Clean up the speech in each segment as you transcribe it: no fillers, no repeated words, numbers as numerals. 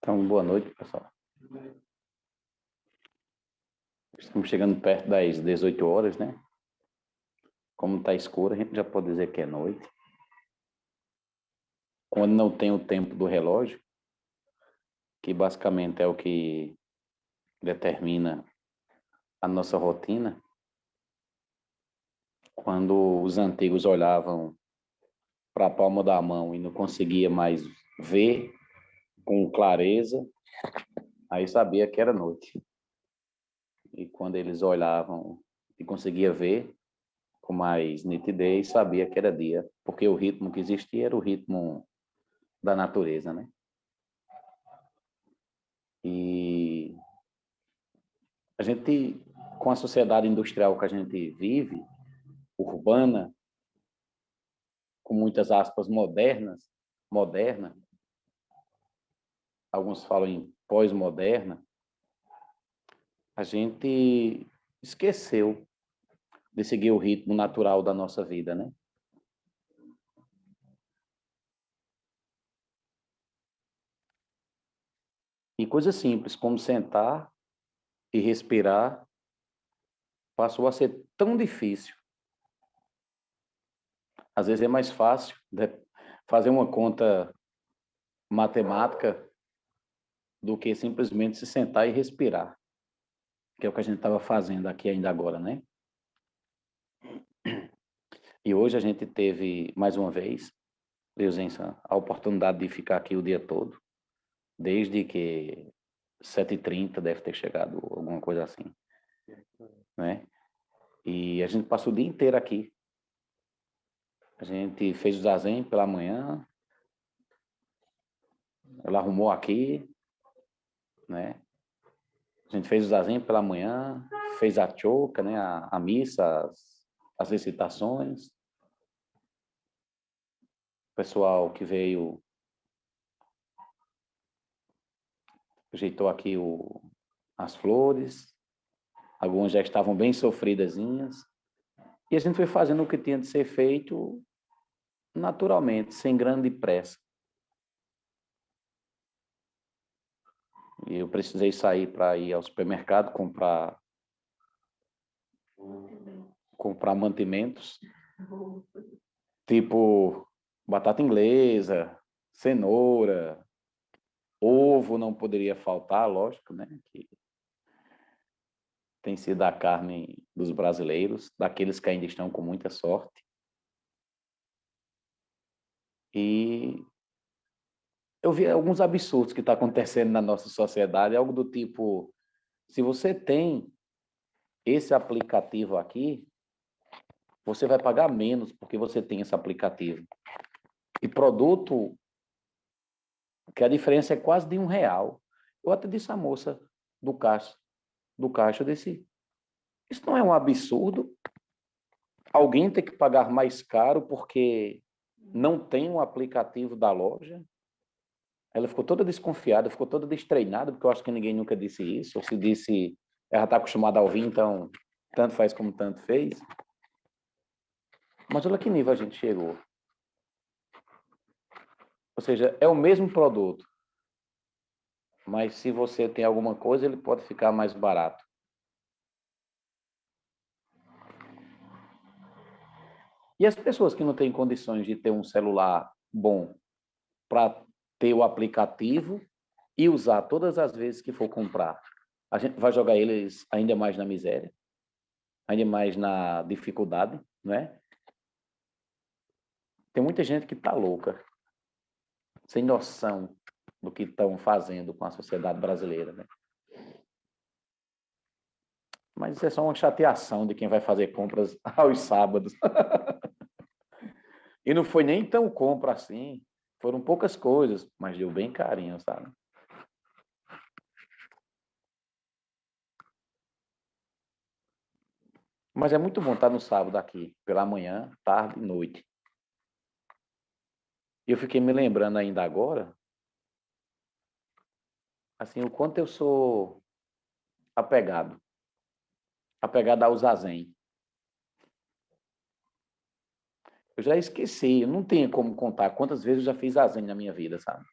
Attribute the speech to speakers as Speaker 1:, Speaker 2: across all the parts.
Speaker 1: Então, boa noite, pessoal. Estamos chegando perto das 18 horas, né? Como está escuro, a gente já pode dizer que é noite. Quando não tem o tempo do relógio, que basicamente é o que determina a nossa rotina, quando os antigos olhavam para a palma da mão e não conseguia mais ver com clareza, aí sabia que era noite. E quando eles olhavam e conseguia ver com mais nitidez, sabia que era dia, porque o ritmo que existia era o ritmo da natureza, né? E a gente, com a sociedade industrial que a gente vive, urbana, com muitas aspas moderna, alguns falam em pós-moderna, a gente esqueceu de seguir o ritmo natural da nossa vida, né? E coisas simples como sentar e respirar passou a ser tão difícil. Às vezes é mais fácil, né, fazer uma conta matemática do que simplesmente se sentar e respirar, que é o que a gente estava fazendo aqui ainda agora, né? E hoje a gente teve, mais uma vez, Leuzença, a oportunidade de ficar aqui o dia todo, desde que 7h30 deve ter chegado, alguma coisa assim, né? E a gente passou o dia inteiro aqui. A gente fez o zazen pela manhã, ela arrumou aqui, né? A gente fez o zazen pela manhã, fez a choca, né? A missa, as recitações. O pessoal que veio ajeitou aqui as flores, algumas já estavam bem sofridazinhas, e a gente foi fazendo o que tinha de ser feito naturalmente, sem grande pressa. E eu precisei sair para ir ao supermercado comprar mantimentos, tipo batata inglesa, cenoura, ovo não poderia faltar, lógico, né? Que tem sido a carne dos brasileiros, daqueles que ainda estão com muita sorte. E eu vi alguns absurdos que está acontecendo na nossa sociedade, algo do tipo, se você tem esse aplicativo aqui, você vai pagar menos porque você tem esse aplicativo. E produto, que a diferença é quase de R$ 1. Eu até disse à moça do caixa, eu disse, isso não é um absurdo? Alguém tem que pagar mais caro porque não tem um aplicativo da loja? Ela ficou toda desconfiada, ficou toda destreinada, porque eu acho que ninguém nunca disse isso. Ou se disse, ela está acostumada a ouvir, então tanto faz como tanto fez. Mas olha que nível a gente chegou. Ou seja, é o mesmo produto, mas se você tem alguma coisa, ele pode ficar mais barato. E as pessoas que não têm condições de ter um celular bom para ter o aplicativo e usar todas as vezes que for comprar, a gente vai jogar eles ainda mais na miséria, ainda mais na dificuldade, né? Tem muita gente que está louca, sem noção do que estão fazendo com a sociedade brasileira, né? Mas isso é só uma chateação de quem vai fazer compras aos sábados. E não foi nem tão compra assim. Foram poucas coisas, mas deu bem carinho, sabe? Mas é muito bom estar no sábado aqui, pela manhã, tarde e noite. E eu fiquei me lembrando ainda agora, assim, o quanto eu sou apegado ao zazen. Eu já esqueci, eu não tenho como contar quantas vezes eu já fiz zazen na minha vida, sabe?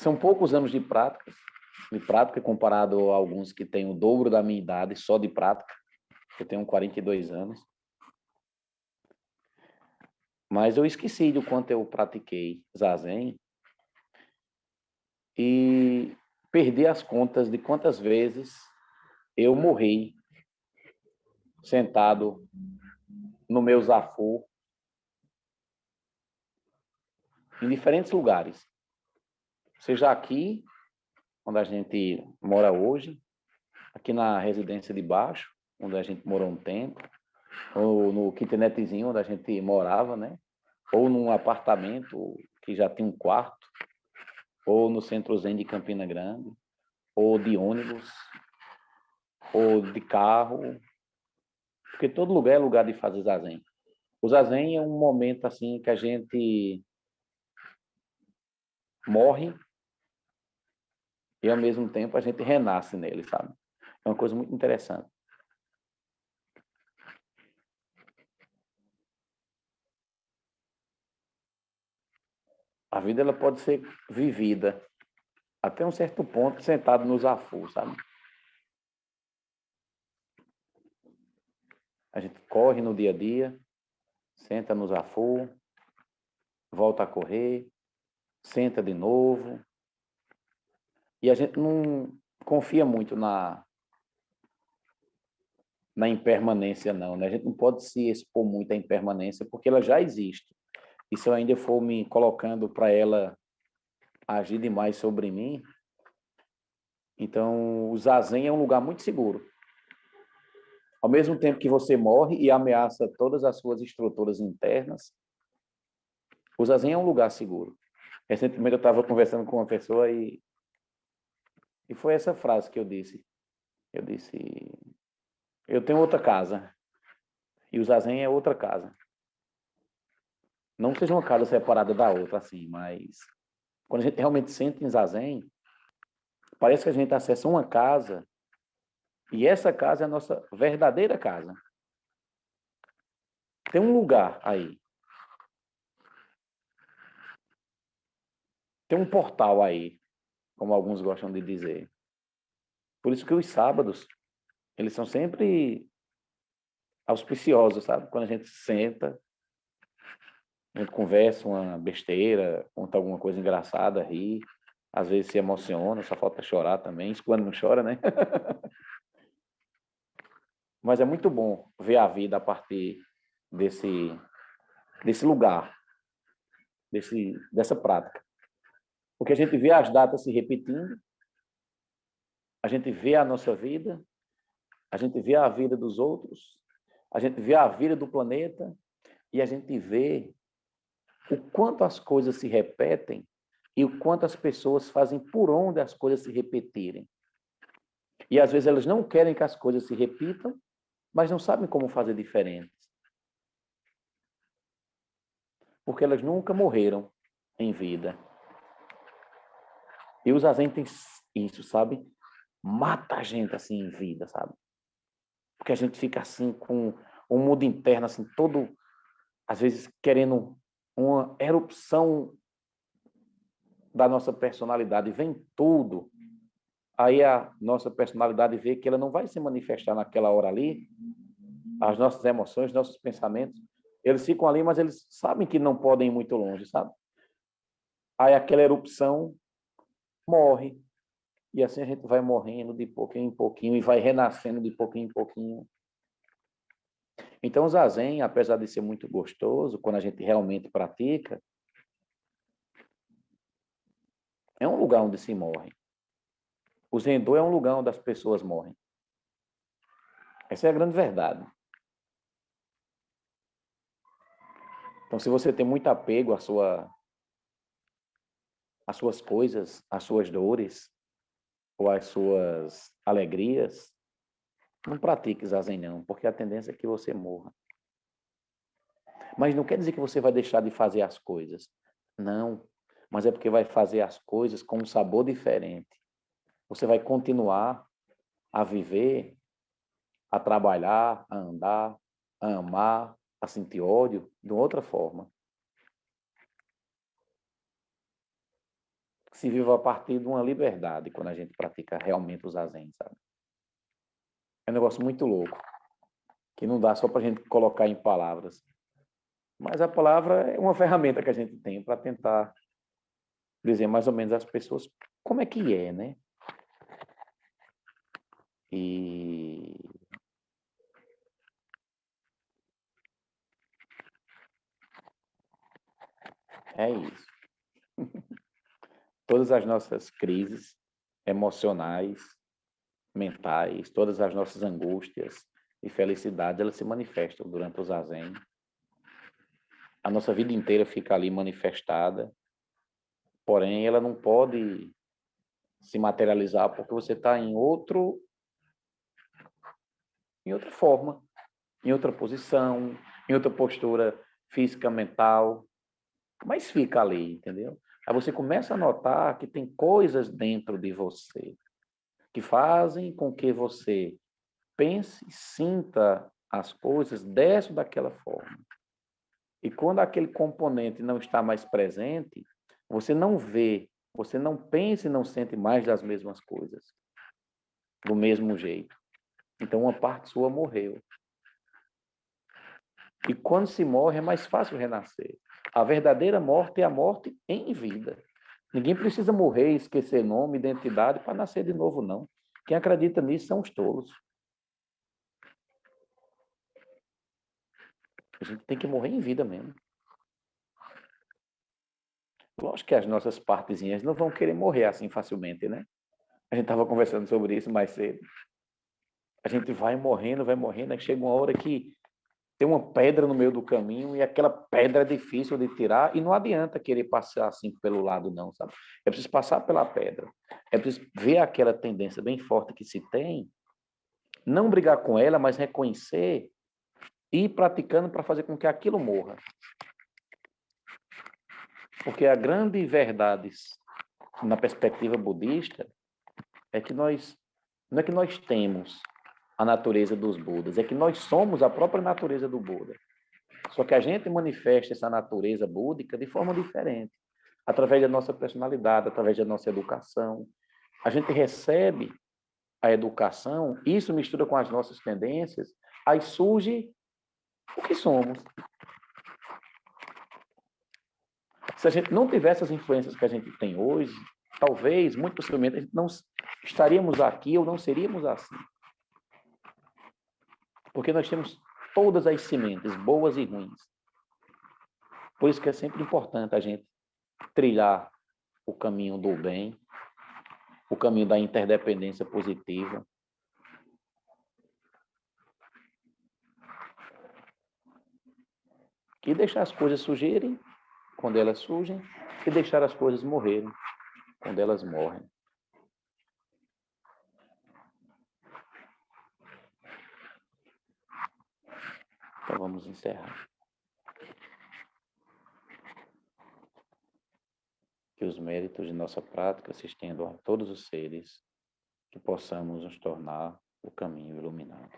Speaker 1: São poucos anos de prática comparado a alguns que têm o dobro da minha idade só de prática. Eu tenho 42 anos. Mas eu esqueci do quanto eu pratiquei zazen e perdi as contas de quantas vezes eu morri sentado no meu zafu em diferentes lugares. Seja aqui, onde a gente mora hoje, aqui na residência de baixo, onde a gente morou um tempo, ou no kitnetzinho onde a gente morava, né? Ou num apartamento que já tinha um quarto, ou no Centro Zen de Campina Grande, ou de ônibus, ou de carro, porque todo lugar é lugar de fazer zazen. O zazen é um momento assim que a gente morre e ao mesmo tempo a gente renasce nele, sabe? É uma coisa muito interessante. A vida ela pode ser vivida até um certo ponto sentado no zafu, sabe? A gente corre no dia a dia, senta no zafu, volta a correr, senta de novo. E a gente não confia muito na impermanência, não, né? A gente não pode se expor muito à impermanência, porque ela já existe. E se eu ainda for me colocando para ela agir demais sobre mim, então o zazen é um lugar muito seguro. Ao mesmo tempo que você morre e ameaça todas as suas estruturas internas, o zazen é um lugar seguro. Recentemente eu estava conversando com uma pessoa e foi essa frase que eu disse. Eu disse, eu tenho outra casa e o zazen é outra casa. Não seja uma casa separada da outra, assim, mas quando a gente realmente senta em zazen, parece que a gente acessa uma casa e essa casa é a nossa verdadeira casa. Tem um lugar aí. Tem um portal aí, como alguns gostam de dizer. Por isso que os sábados, eles são sempre auspiciosos, sabe? Quando a gente senta, a gente conversa uma besteira, conta alguma coisa engraçada, ri, às vezes se emociona, só falta chorar também, isso quando não chora, né? Mas é muito bom ver a vida a partir desse lugar, dessa prática. Porque a gente vê as datas se repetindo, a gente vê a nossa vida, a gente vê a vida dos outros, a gente vê a vida do planeta e a gente vê o quanto as coisas se repetem e o quanto as pessoas fazem por onde as coisas se repetirem. E às vezes elas não querem que as coisas se repitam, mas não sabem como fazer diferente. Porque elas nunca morreram em vida. E os zazen tem isso, sabe? Mata a gente assim em vida, sabe? Porque a gente fica assim com um mundo interno assim todo, às vezes querendo uma erupção da nossa personalidade, vem tudo. Aí a nossa personalidade vê que ela não vai se manifestar naquela hora ali, as nossas emoções, nossos pensamentos, eles ficam ali, mas eles sabem que não podem ir muito longe, sabe? Aí aquela erupção morre, e assim a gente vai morrendo de pouquinho em pouquinho e vai renascendo de pouquinho em pouquinho. Então o zazen, apesar de ser muito gostoso, quando a gente realmente pratica, é um lugar onde se morre. O Zendô é um lugar onde as pessoas morrem. Essa é a grande verdade. Então, se você tem muito apego às suas coisas, às suas dores, ou às suas alegrias, não pratique zazen não, porque a tendência é que você morra. Mas não quer dizer que você vai deixar de fazer as coisas. Não, mas é porque vai fazer as coisas com um sabor diferente. Você vai continuar a viver, a trabalhar, a andar, a amar, a sentir ódio de outra forma. se vive a partir de uma liberdade quando a gente pratica realmente o zazen, sabe? É um negócio muito louco, que não dá só para a gente colocar em palavras. Mas a palavra é uma ferramenta que a gente tem para tentar dizer mais ou menos às pessoas como é que é, né? E é isso. Todas as nossas crises emocionais, mentais, todas as nossas angústias e felicidades, elas se manifestam durante o zazen. A nossa vida inteira fica ali manifestada, porém ela não pode se materializar porque você está em outra forma, em outra posição, em outra postura física, mental, mas fica ali, entendeu? Aí você começa a notar que tem coisas dentro de você que fazem com que você pense e sinta as coisas dessa daquela forma. E quando aquele componente não está mais presente, você não vê, você não pensa e não sente mais das mesmas coisas, do mesmo jeito. Então, uma parte sua morreu. E quando se morre, é mais fácil renascer. A verdadeira morte é a morte em vida. Ninguém precisa morrer, esquecer nome, identidade para nascer de novo, não. Quem acredita nisso são os tolos. A gente tem que morrer em vida mesmo. Lógico que as nossas partezinhas não vão querer morrer assim facilmente, né? A gente estava conversando sobre isso mais cedo. A gente vai morrendo, aí chega uma hora que tem uma pedra no meio do caminho e aquela pedra é difícil de tirar e não adianta querer passar assim pelo lado não, sabe? É preciso passar pela pedra. É preciso ver aquela tendência bem forte que se tem, não brigar com ela, mas reconhecer e ir praticando para fazer com que aquilo morra. Porque a grande verdade na perspectiva budista é que não é que nós temos a natureza dos Budas, é que nós somos a própria natureza do Buda. Só que a gente manifesta essa natureza búdica de forma diferente, através da nossa personalidade, através da nossa educação. A gente recebe a educação, isso mistura com as nossas tendências, aí surge o que somos. Se a gente não tivesse as influências que a gente tem hoje, talvez, muito possivelmente, a gente não estaríamos aqui ou não seríamos assim. Porque nós temos todas as sementes, boas e ruins. Por isso que é sempre importante a gente trilhar o caminho do bem, o caminho da interdependência positiva. E deixar as coisas surgirem quando elas surgem e deixar as coisas morrerem quando elas morrem. Então vamos encerrar. Que os méritos de nossa prática se estendam a todos os seres, que possamos nos tornar o caminho iluminado.